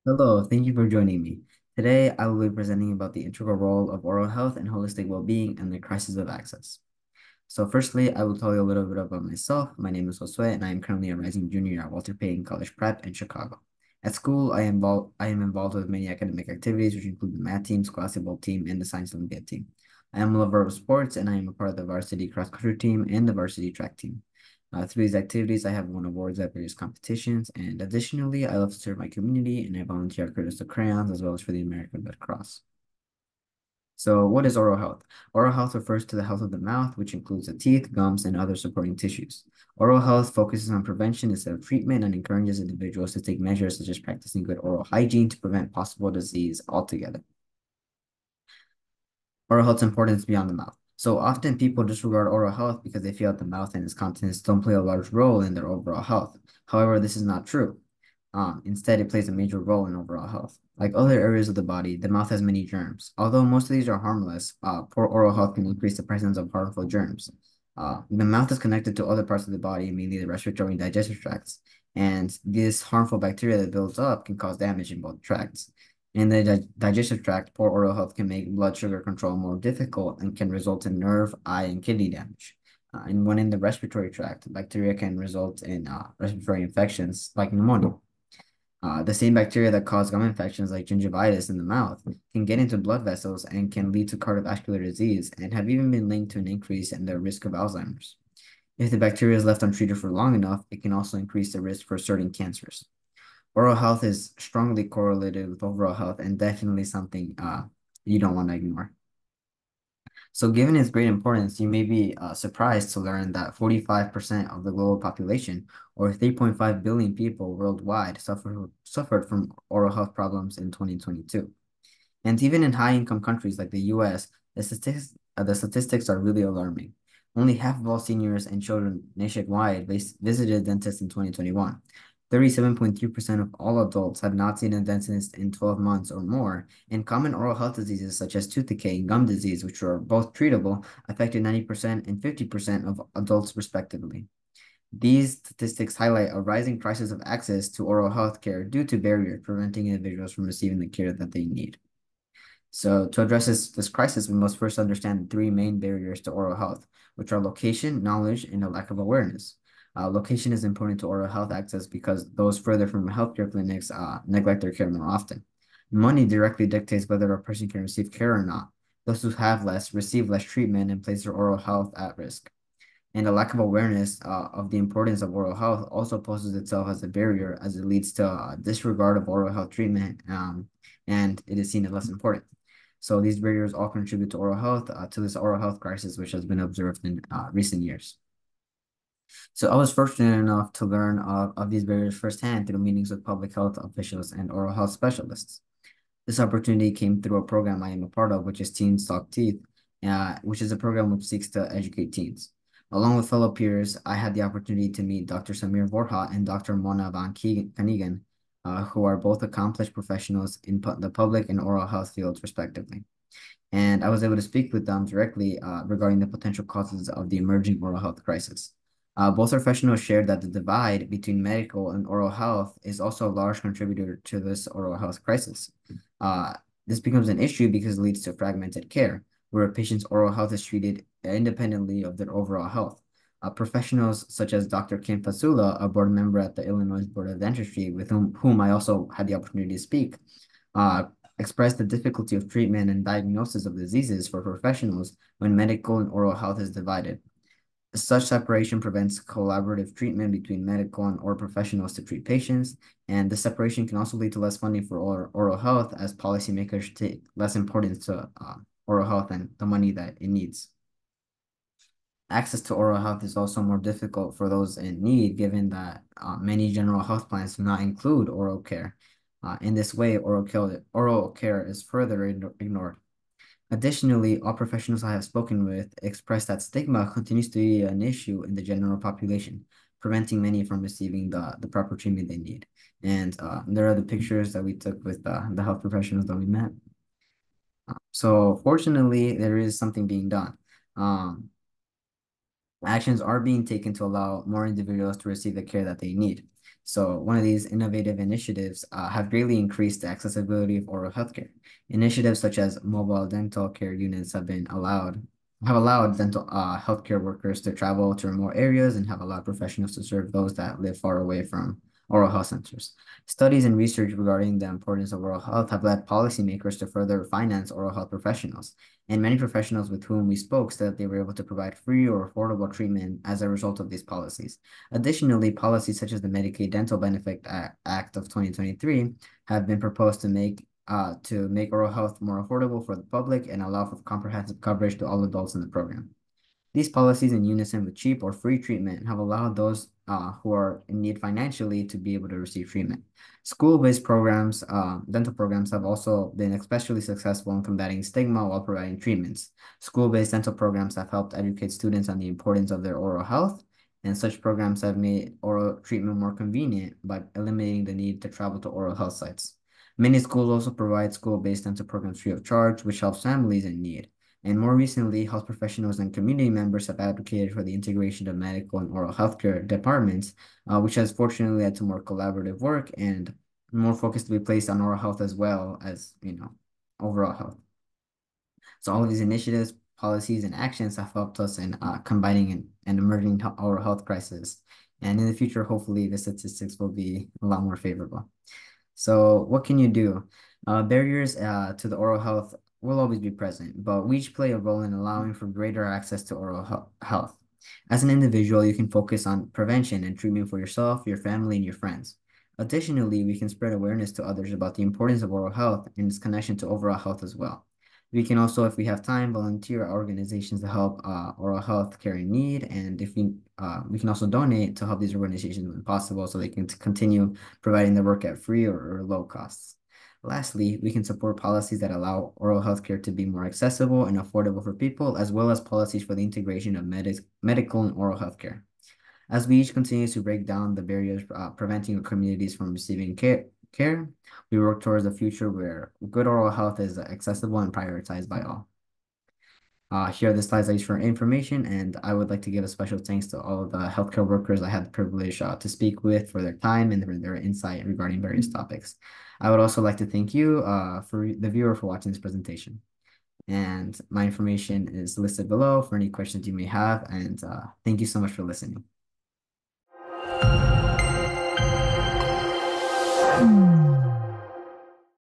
Hello, thank you for joining me. Today, I will be presenting about the integral role of oral health and holistic well-being and the crisis of access. So firstly, I will tell you a little bit about myself. My name is Josue, and I am currently a rising junior at Walter Payton College Prep in Chicago. At school, I am involved with many academic activities, which include the math team, scholastic team, and the science Olympiad team. I am a lover of sports, and I am a part of the varsity cross-country team and the varsity track team. Through these activities, I have won awards at various competitions, and additionally, I love to serve my community, and I volunteer at Curtis of Crayons as well as for the American Red Cross. So what is oral health? Oral health refers to the health of the mouth, which includes the teeth, gums, and other supporting tissues. Oral health focuses on prevention instead of treatment and encourages individuals to take measures such as practicing good oral hygiene to prevent possible disease altogether. Oral health's importance beyond the mouth. So often people disregard oral health because they feel that the mouth and its contents don't play a large role in their overall health. However, this is not true. Instead, it plays a major role in overall health. Like other areas of the body, the mouth has many germs. Although most of these are harmless, poor oral health can increase the presence of harmful germs. The mouth is connected to other parts of the body, mainly the respiratory and digestive tracts, and this harmful bacteria that builds up can cause damage in both tracts. In the digestive tract, poor oral health can make blood sugar control more difficult and can result in nerve, eye, and kidney damage. And when in the respiratory tract, bacteria can result in respiratory infections like pneumonia. The same bacteria that cause gum infections like gingivitis in the mouth can get into blood vessels and can lead to cardiovascular disease and have even been linked to an increase in the risk of Alzheimer's. If the bacteria is left untreated for long enough, it can also increase the risk for certain cancers. Oral health is strongly correlated with overall health and definitely something you don't want to ignore. So given its great importance, you may be surprised to learn that 45% of the global population, or 3.5 billion people worldwide, suffered from oral health problems in 2022. And even in high-income countries like the US, the statistics are really alarming. Only half of all seniors and children nationwide visited dentists in 2021. 37.3% of all adults have not seen a dentist in 12 months or more, and common oral health diseases such as tooth decay and gum disease, which are both treatable, affected 90% and 50% of adults respectively. These statistics highlight a rising crisis of access to oral health care due to barriers preventing individuals from receiving the care that they need. So to address this crisis, we must first understand the three main barriers to oral health, which are location, knowledge, and a lack of awareness. Location is important to oral health access because those further from healthcare clinics neglect their care more often. Money directly dictates whether a person can receive care or not. Those who have less receive less treatment and place their oral health at risk. And a lack of awareness of the importance of oral health also poses itself as a barrier as it leads to disregard of oral health treatment and it is seen as less important. So these barriers all contribute to oral health, to this oral health crisis, which has been observed in recent years. So I was fortunate enough to learn of these barriers firsthand through meetings with public health officials and oral health specialists. This opportunity came through a program I am a part of, which is Teens Talk Teeth, which is a program which seeks to educate teens. Along with fellow peers, I had the opportunity to meet Dr. Samir Vorha and Dr. Mona van Kanigan, who are both accomplished professionals in the public and oral health fields, respectively. And I was able to speak with them directly regarding the potential causes of the emerging oral health crisis. Both professionals shared that the divide between medical and oral health is also a large contributor to this oral health crisis. Uh, this becomes an issue because it leads to fragmented care, where a patient's oral health is treated independently of their overall health. Professionals such as Dr. Kim Fasula, a board member at the Illinois Board of Dentistry, with whom I also had the opportunity to speak, uh, expressed the difficulty of treatment and diagnosis of diseases for professionals when medical and oral health is divided. Such separation prevents collaborative treatment between medical and oral professionals to treat patients, and this separation can also lead to less funding for oral health as policymakers take less importance to oral health and the money that it needs. Access to oral health is also more difficult for those in need, given that many general health plans do not include oral care. In this way, oral care is further ignored. Additionally, all professionals I have spoken with express that stigma continues to be an issue in the general population, preventing many from receiving the proper treatment they need. And there are the pictures that we took with the health professionals that we met. So fortunately, there is something being done. Actions are being taken to allow more individuals to receive the care that they need. So one of these innovative initiatives have greatly increased the accessibility of oral healthcare. Initiatives such as mobile dental care units have allowed dental healthcare workers to travel to remote areas and have allowed professionals to serve those that live far away from oral health centers. Studies and research regarding the importance of oral health have led policymakers to further finance oral health professionals. And many professionals with whom we spoke said that they were able to provide free or affordable treatment as a result of these policies. Additionally, policies such as the Medicaid Dental Benefit Act of 2023 have been proposed to make oral health more affordable for the public and allow for comprehensive coverage to all adults in the program. These policies, in unison with cheap or free treatment, have allowed those who are in need financially to be able to receive treatment. School-based programs, dental programs, have also been especially successful in combating stigma while providing treatments. School-based dental programs have helped educate students on the importance of their oral health, and such programs have made oral treatment more convenient by eliminating the need to travel to oral health sites. Many schools also provide school-based dental programs free of charge, which helps families in need. And more recently, health professionals and community members have advocated for the integration of medical and oral healthcare departments, which has fortunately led to more collaborative work and more focus to be placed on oral health as well as, overall health. So all of these initiatives, policies, and actions have helped us in combining an emerging oral health crisis. And in the future, hopefully, the statistics will be a lot more favorable. So what can you do? Barriers to the oral health will always be present, but we each play a role in allowing for greater access to oral health. As an individual, you can focus on prevention and treatment for yourself, your family, and your friends. Additionally, we can spread awareness to others about the importance of oral health and its connection to overall health as well. We can also, if we have time, volunteer at organizations to help oral health care in need, and if we can also donate to help these organizations when possible, so they can continue providing their work at free or low costs. Lastly, we can support policies that allow oral health care to be more accessible and affordable for people, as well as policies for the integration of medical and oral health care. As we each continue to break down the barriers preventing communities from receiving care, we work towards a future where good oral health is accessible and prioritized by all. Here are the slides I use for information, and I would like to give a special thanks to all of the healthcare workers I had the privilege to speak with for their time and their insight regarding various topics. I would also like to thank you, for the viewer, for watching this presentation. And my information is listed below for any questions you may have, and thank you so much for listening.